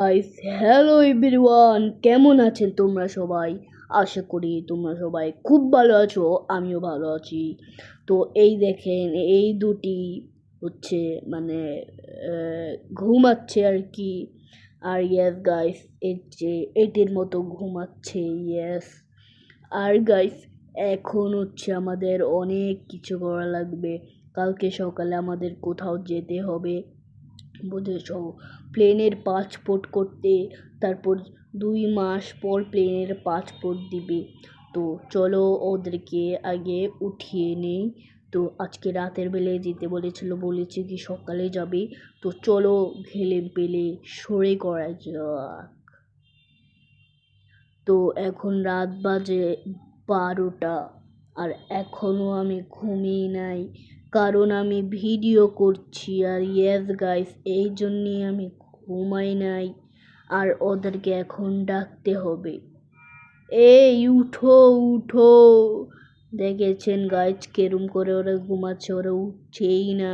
Guys hello everyone, কেমন আছেন তোমরা সবাই? আশা করি তোমরা সবাই খুব ভালো আছো, আমিও ভালো আছি। তো এই দেখেন, এই দুটি হচ্ছে মানে ঘুমাচ্ছে আর কি। আর ইয়েস গাইস, এই যে এটির মতো ঘুমাচ্ছে, ইয়েস। আর গাইস এখন হচ্ছে আমাদের অনেক কিছু করা লাগবে। কালকে সকালে আমাদের কোথাও যেতে হবে, বুঝেছো? প্লেনের পাসপোর্ট করতে, তারপর 2 মাস পর প্লেনের পাসপোর্ট দিবে। তো চলো ওদেরকে আগে উঠিয়ে নেই। তো আজকে রাতের বেলায় যেতে বলেছে কি সকালে যাবে। তো চলো ঘেলে পেলে সরে করা যাক। তো এখন রাত বাজে 12টা, আর এখনও আমি ঘুমিয়ে নাই, কারণ আমি ভিডিও করছি। আর ইয়েস গাইস, এই জন্যই আমি ঘুমাই নাই। আর ওদেরকে এখন ডাকতে হবে। এই উঠো উঠো! দেখেছেন গাইস কেরম করে ওরা ঘুমাচ্ছে, ওরা উঠছেই না।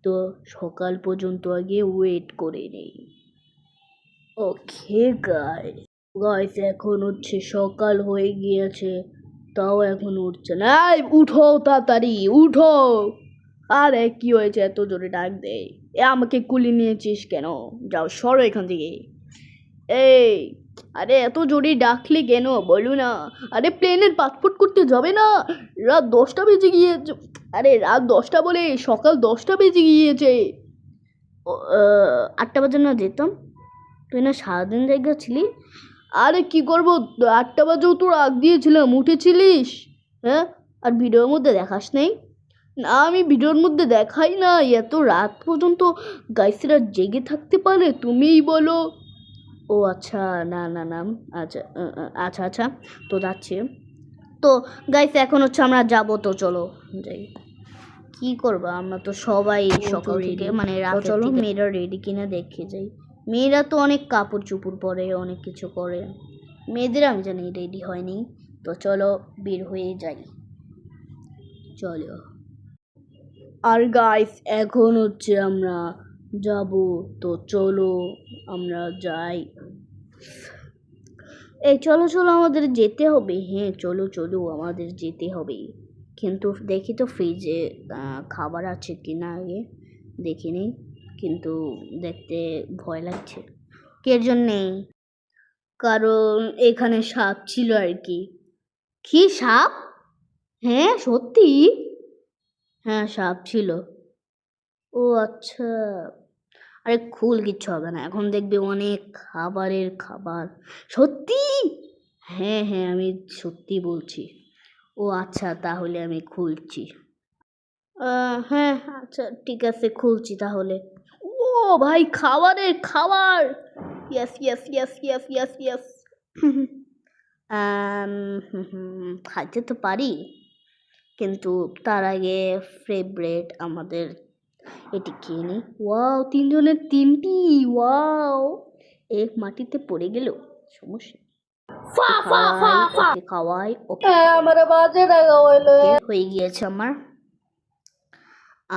তো সকাল পর্যন্ত আগে ওয়েট করে নেই। ওকে গাইস, এখন হচ্ছে সকাল হয়ে গিয়েছে, তাও এখন উঠছে না। এই উঠো তাড়াতাড়ি উঠো! আরে কি হয়েছে, এত জোরে ডাক দে? আমাকে কুলি নিয়েছিস কেন? যাও সরো এখান থেকে। এই, আরে এত জোরে ডাকলে কেন বলো না? আরে প্লেনের পাসপোর্ট করতে যাবে না? রাত 10টা বেজে গিয়েছে। আরে রাত 10টা বলে সকাল 10টা বেজে গিয়েছে। 8টা বাজে না যেতাম? তুই না সারাদিন জায়গা ছিলি? আরে কি করবো, 8টা বাজেও তোর আগ দিয়েছিলাম, উঠেছিলিস? হ্যাঁ, আর ভিডিওর মধ্যে দেখাস নেই? না, আমি ভিডিওর মধ্যে দেখাই না। এত রাত পর্যন্ত গাইসেরা জেগে থাকতে পারে, তুমিই বলো। ও আচ্ছা, না না না, আচ্ছা আচ্ছা আচ্ছা, তো যাচ্ছে। তো গাইস এখন হচ্ছে আমরা যাবো, তো চলো যাই। কি করবা, আমরা তো সবাই সকাল থেকে মানে রাত, চলো মেয়েরা রেডি কিনা দেখে যাই। মেয়েরা তো অনেক কাপড় চুপড় পরে, অনেক কিছু করে। মেয়েদের আমি জানি রেডি হয়নি। তো চলো বের হয়ে যাই, চলো। আর গাইস এখন হচ্ছে আমরা যাব, তো চলো আমরা যাই। এই চলো চলো, আমাদের যেতে হবে। হ্যাঁ চলো চলো, আমাদের যেতে হবে। কিন্তু দেখি তো ফ্রিজে খাবার আছে কিনা, আগে দেখিনি। কিন্তু দেখতে ভয় লাগছে। কের জন্যে? কারণ এখানে সাপ ছিল আর কি। কি সাপ? হ্যাঁ সত্যি? হ্যাঁ সাপ ছিল। ও আচ্ছা। আরে খুল, কিচ্ছু হবে না, এখন দেখবি অনেক খাবারের খাবার। সত্যি? হ্যাঁ হ্যাঁ, আমি সত্যি বলছি। ও আচ্ছা, তাহলে আমি খুলছি। হ্যাঁ আচ্ছা ঠিক আছে, খুলছি তাহলে। ও ভাই, খাবারের খাবার! Yes yes yes yes yes yes. খাইতে তো পারি, কিন্তু তার আগে ফেভারেট আমাদের এটি খেয়ে নিই। ওয়াও, 3জনের 3টি! ওয়াও, এক মাটিতে পড়ে গেল, সমস্যা খাওয়াই। ওকে আমার বাজে লাগা হয়ে গিয়েছে আমার।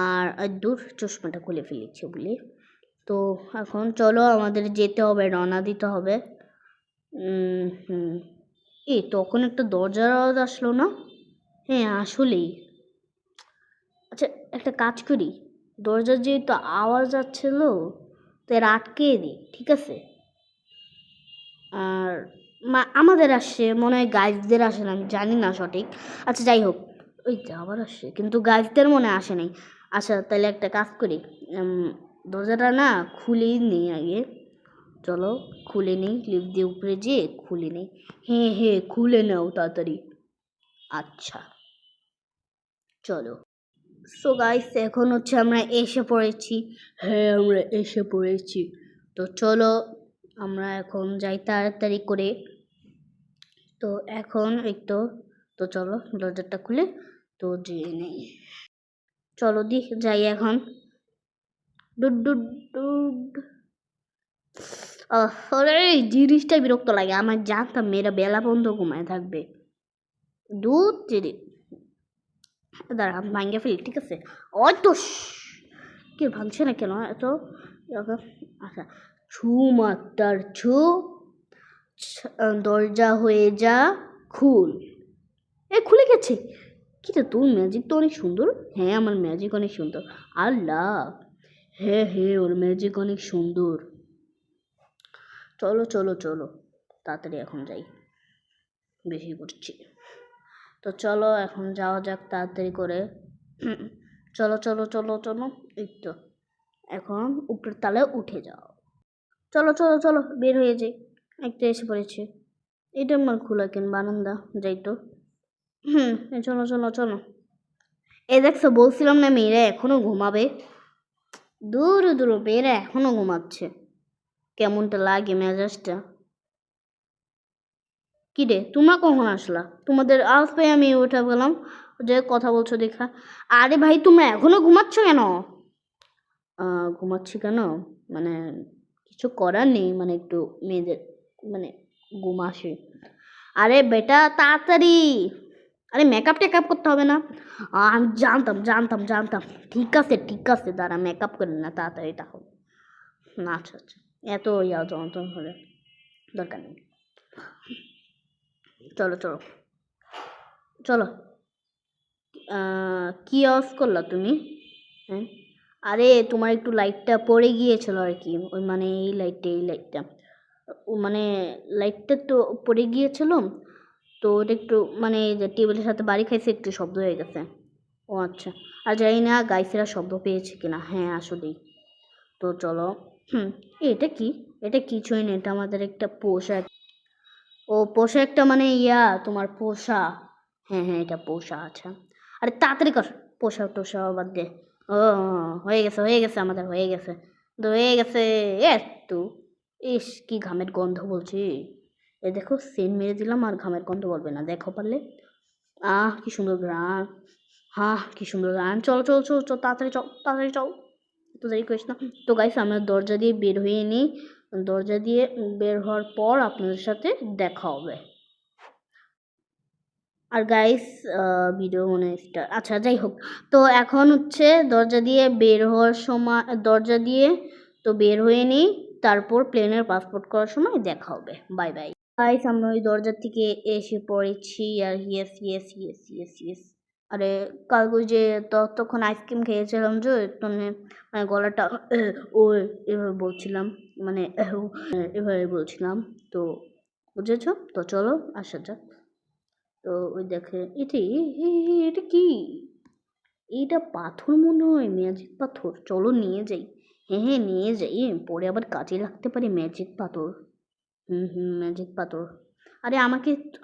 আর দূর, চশমাটা খুলে ফেলেছি বলে। তো এখন চলো আমাদের যেতে হবে, রওনা দিতে হবে। এই তখন একটা দরজার আওয়াজ আসলো না? হ্যাঁ আসলেই। আচ্ছা একটা কাজ করি, দরজার যেহেতু আওয়াজ আসছিল, তো এর আটকে দিই, ঠিক আছে? আর আমাদের আসছে মনে হয়, গাইজদের আসে না, আমি জানি না সঠিক। আচ্ছা যাই হোক, ওই যে আবার আসছে, কিন্তু গাইজদের মনে আসে নাই। আচ্ছা তাহলে একটা কাজ করি, দরজাটা না খুলেই নেই আগে। চলো খুলে নিই, লিফট দিয়ে উপরে যেয়ে খুলে নিই। হ্যাঁ হ্যাঁ, খুলে নাও তাড়াতাড়ি। আচ্ছা চলো। সো গাইস এখন হচ্ছে আমরা এসে পড়েছি। হ্যাঁ আমরা এসে পড়েছি। তো চলো আমরা এখন যাই তাড়াতাড়ি করে। তো এখন একটু, তো চলো দরজাটা খুলে তো যেয়ে নেই। চলো দি যাই এখন। Dude dude dude. এই জিনিসটা বিরক্ত লাগে আমার, জানতাম মেয়েরা বেলা বন্ধ ঘুমায় থাকবে। দুধ চিরি, দাঁড়া আমি ভাঙ্গে ফেলি, ঠিক আছে? ওই তো কি ভাঙছে না কেন এত? আচ্ছা ছু মাত্রার ছু, দরজা হয়ে যা খুল। খুলে গেছে। কি রে, তোর ম্যাজিক তো অনেক সুন্দর। হ্যাঁ, আমার ম্যাজিক অনেক সুন্দর। আল্লাহ, হ্যাঁ হ্যাঁ, ওর ম্যাজিক অনেক সুন্দর। চলো চলো চলো, তাড়াতাড়ি এখন যাই, বেশি করছি। তো চলো এখন যাওয়া যাক তাড়াতাড়ি করে। চলো চলো চলো চলো, এই তো এখন উপরের তালে উঠে যাও। চলো চলো চলো, বের হয়ে যাই। একটা এসে পড়েছে। এটা আমার খোলা কেন বারান্দা, যাই তো। চলো চলো চলো। দেখছো, বলছিলাম না মেয়েরা এখনো ঘুমাবে। দূর দূর, মেয়েরা এখনো ঘুমাচ্ছে। কেমনটা লাগে মেজাজটা। কি রে, তোমরা কখন আসলা? তোমাদের আওয়াজ পেয়ে আমি উঠে গেলাম, যে কথা বলছো দেখা। আরে ভাই, তোমরা এখনো ঘুমাচ্ছ কেন? ঘুমাচ্ছি কেন মানে, কিছু করার নেই, মানে একটু মেয়েদের মানে ঘুম আসে। আরে বেটা তাড়াতাড়ি, আরে মেকআপ টেকআপ করতে হবে না। আমি জানতাম জানতাম জানতাম। ঠিক আছে, দাঁড়া, মেকআপ করি না, তাড়াতাড়ি তাহলে। না, আচ্ছা আচ্ছা, এত ইয়া যন্ত্রণ হলে দরকার নেই। চলো চলো চলো। কি অফ করলা তুমি? হ্যাঁ, আরে তোমার একটু লাইটটা পড়ে গিয়েছিল আর কি, ওই মানে এই লাইটটা মানে লাইটটা তো পড়ে গিয়েছিল, তো ওটা একটু মানে যে টেবিলের সাথে বাড়ি খাইছে, একটু শব্দ হয়ে গেছে। ও আচ্ছা, আর জানি না গাইসেরা শব্দ পেয়েছে কিনা। হ্যাঁ আসলেই। তো চলো। এটা কি? এটা কিছুই না, এটা আমাদের একটা পোশাক। ও পোশাকটা মানে তোমার পোষা। হ্যাঁ হ্যাঁ, এটা পোষা। আচ্ছা, আরে তাড়াতাড়ি কর, পোশাক টোশাক বাদ দে। ও, হয়ে গেছে আমাদের, হয়ে গেছে তো, হয়ে গেছে। একটু, ইস কি ঘামের গন্ধ বলছি। দেখো, সেন্ট মেরে দিলাম আর ঘামের গন্ধ বলবে না, দেখো পারলে। কি সুন্দর গান। কি সুন্দর গান। চল চল চল চল, তাড়াতাড়ি চল, তাড়াতাড়ি চল, তো দেরি করিস না। তো গাইস, আমরা দরজা দিয়ে বের হয়ে নিই। দরজা দিয়ে বের হওয়ার পর আপনাদের সাথে দেখা হবে। আর গাইস, ভিডিও মনে আচ্ছা যাই হোক। তো এখন হচ্ছে দরজা দিয়ে বের হওয়ার সময়, দরজা দিয়ে তো বের হয়ে নিই, তারপর প্লেনের পাসপোর্ট করার সময় দেখা হবে। বাই বাই গাইস, আমরা ওই দরজার থেকে এসে পড়েছি। আর yes yes yes yes yes. আরে কাল ওই যে তখন আইসক্রিম খেয়েছিলাম, যে মানে মানে গলাটা ও এভাবে বলছিলাম, মানে এভাবে বলছিলাম। তো বুঝেছো তো, চলো আসা যাক। তো ওই দেখে এটা কি? এটা পাথর মনে হয়, ম্যাজিক পাথর। চলো নিয়ে যাই। হ্যাঁ হ্যাঁ, নিয়ে যাই, পরে আবার কাজে লাগতে পারে ম্যাজিক পাথর। ম্যাজিক পাথর। আরে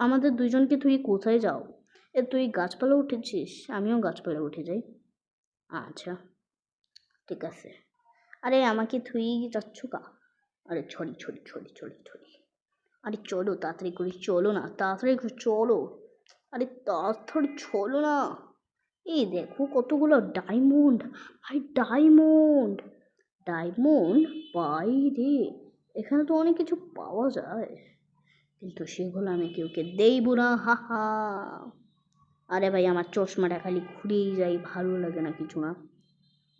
আমাদের দুইজনকে তুই কোথায় যাও? তুই গাছপালা উঠেছিস, আমিও গাছপালা উঠে যাই। আচ্ছা, ঠিক আছে। আরে আমাকে তুই যাচ্ছ কা? আরে ছড়ি ছড়ি ছড়ি ছড়ি ছড়ি। আরে চলো তাড়াতাড়ি করি, চলো না, তাড়াতাড়ি করে চলো। আরে তাড়াতাড়ি চলো না। এই দেখো কতগুলো ডায়মন্ড। ভাই ডায়মন্ড, ডায়মন্ড পাই রে। এখানে তো অনেক কিছু পাওয়া যায়, কিন্তু সেগুলো আমি কেউকে দেইব না, হা হা। আরে ভাই, আমার চশমাটা খালি ঘুরেই যাই, ভালো লাগে না কিছু না।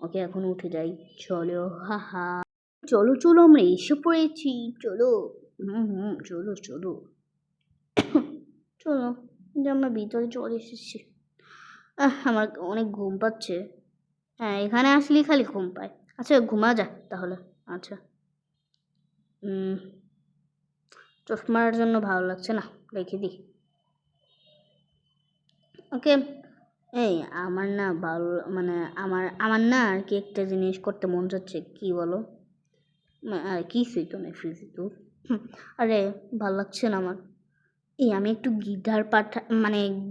ওকে, এখন উঠে যাই, চলো, হা হা। চলো চলো, আমরা এসে পড়েছি, চলো। চলো চলো চলো, যে আমরা ভিতরে চলে এসেছি। আমার অনেক ঘুম পাচ্ছে। হ্যাঁ, এখানে আসলেই খালি ঘুম পায়। আচ্ছা ঘুমা যা তাহলে। আচ্ছা, চশমার জন্য ভালো লাগছে না, রেখে দিই। ওকে। এই আমার না ভালো মানে, আমার আমার না আর কি একটা জিনিস করতে মন যাচ্ছে, কি বলো? আর কিছুই তো নেই ফ্রিজে তো। আরে ভালো লাগছে না আমার। আমি একটু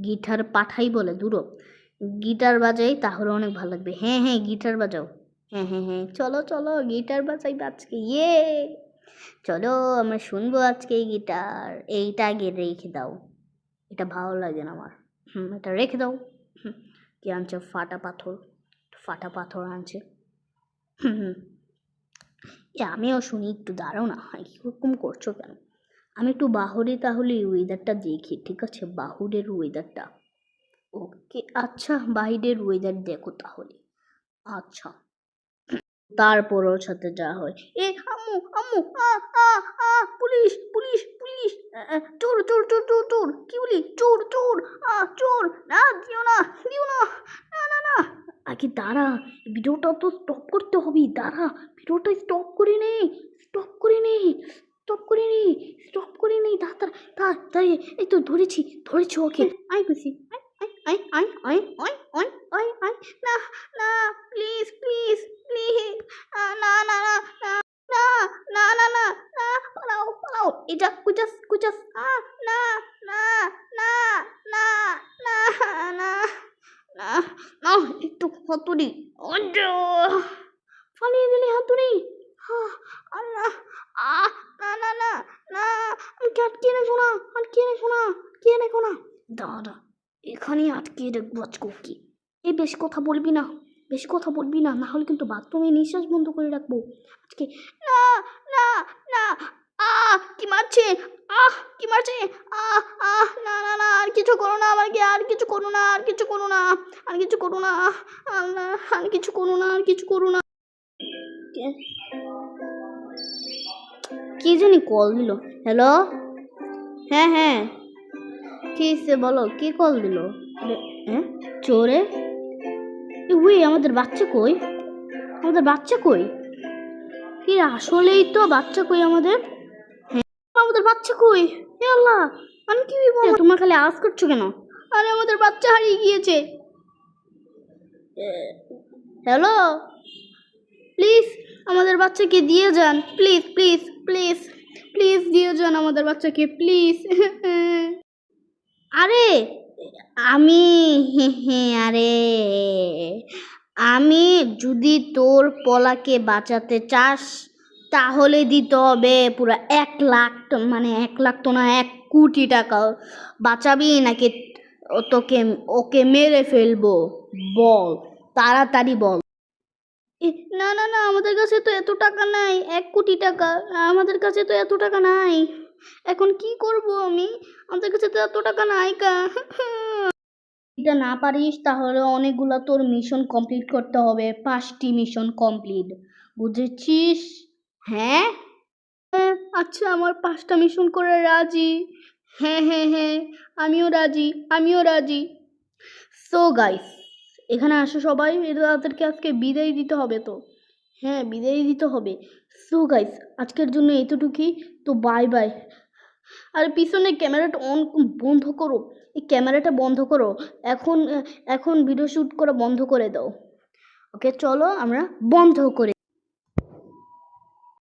গিটার পাঠাই বলে দূরও, গিটার বাজাই তাহলে অনেক ভালো লাগবে। হ্যাঁ হ্যাঁ, গিটার বাজাও। হ্যাঁ হ্যাঁ হ্যাঁ, চলো চলো, গিটার বাজাই আজকে, চলো আমরা শুনবো আজকে এই গিটার। এইটা আগে রেখে দাও, এটা ভালো লাগে না আমার। এটা রেখে দাও। কি আনছে? ফাটা পাথর, ফাটা পাথর আনছে। হুম, আমিও শুনি, একটু দাঁড়াও না, এরকম করছো কেন? আমি একটু বাহুরে তাহলে ওয়েদারটা দেখি, ঠিক আছে? বাহুরের ওয়েদারটা। ওকে আচ্ছা, বাইরের ওয়েদার দেখো তাহলে। আচ্ছা, তারপর ওর সাথে যা হয়। আম্মু আম্মু পুলিশ পুলিশ পুলিশ চোর চোর চোর চোর চোর কি বলি চোর চোর চোর না দিও না না না না আগে দাঁড়া ভিডিওটা তো স্টপ করতে হবে দাঁড়া ভিডিওটা স্টপ করে নে স্টপ করে নে স্টপ করে নে স্টপ করে নে তাড়াতাড়ি এই তো ধরেছি ওকে আই খুশি I I I I I I I না না প্লিজ প্লিজ প্লিজ না না না না না না না না পালাও এটা কুচাস না না না না না না না না একটু হাতুড়ি ফালিয়ে দিলি হাতুড়ি আল্লাহ না না না না আমি আটকে রেখো না দাঁড়া এখানেই আটকে রাখবো আজকে এই বেশি কথা বলবি না না হলে কিন্তু বাথরুমে নিঃশ্বাস বন্ধ করে রাখবো আজকে না না না কি মারছে না না না আর কিছু করো না আমাকে আর কিছু করো না আল্লাহ আর কিছু করো না কি জানি কল দিল হ্যালো হ্যাঁ কি সে বলো কি কল দিল হ্যাঁ চোরে উই আমাদের বাচ্চা কই কি আসলেই তো বাচ্চা কই আমাদের বাচ্চা কই হে আল্লাহ আমি কি তোমরা খালি আওয়াজ করছো কেন আরে আমাদের বাচ্চা হারিয়ে গিয়েছে হ্যালো প্লিজ আমাদের বাচ্চাকে দিয়ে যান প্লিজ দিয়ে যান আমাদের বাচ্চাকে প্লিজ আরে আমি যদি তোর পলাকে বাঁচাতে চাস তাহলে দিতে হবে পুরো 1 লাখ মানে 1 লাখ তো না 1 কোটি টাকা বাঁচাবি নাকি ওকে মেরে ফেলবো বল তাড়াতাড়ি বল না না না আমাদের কাছে তো এত টাকা নাই 1 কোটি টাকা আমাদের কাছে তো এত টাকা নাই এখন কি করব আমি আমাদের কাছে তো এত টাকা নাই এটা না পারিস তাহলে অনেকগুলো তোর মিশন কমপ্লিট করতে হবে 5টি মিশন কমপ্লিট বুঝেছিস হ্যাঁ আচ্ছা আমার 5টা মিশন করে রাজি হ্যাঁ আমিও রাজি সো গাইস এখানে আসো সবাই তাদেরকে আজকে বিদায় দিতে হবে তো হ্যাঁ বিদায় দিতে হবে সো গাইস আজকের জন্য এতটুকুই তো বাই আর পিছনে ক্যামেরাটা বন্ধ করো এই ক্যামেরাটা বন্ধ করো এখন ভিডিও শ্যুট করা বন্ধ করে দাও ওকে চলো আমরা বন্ধ করে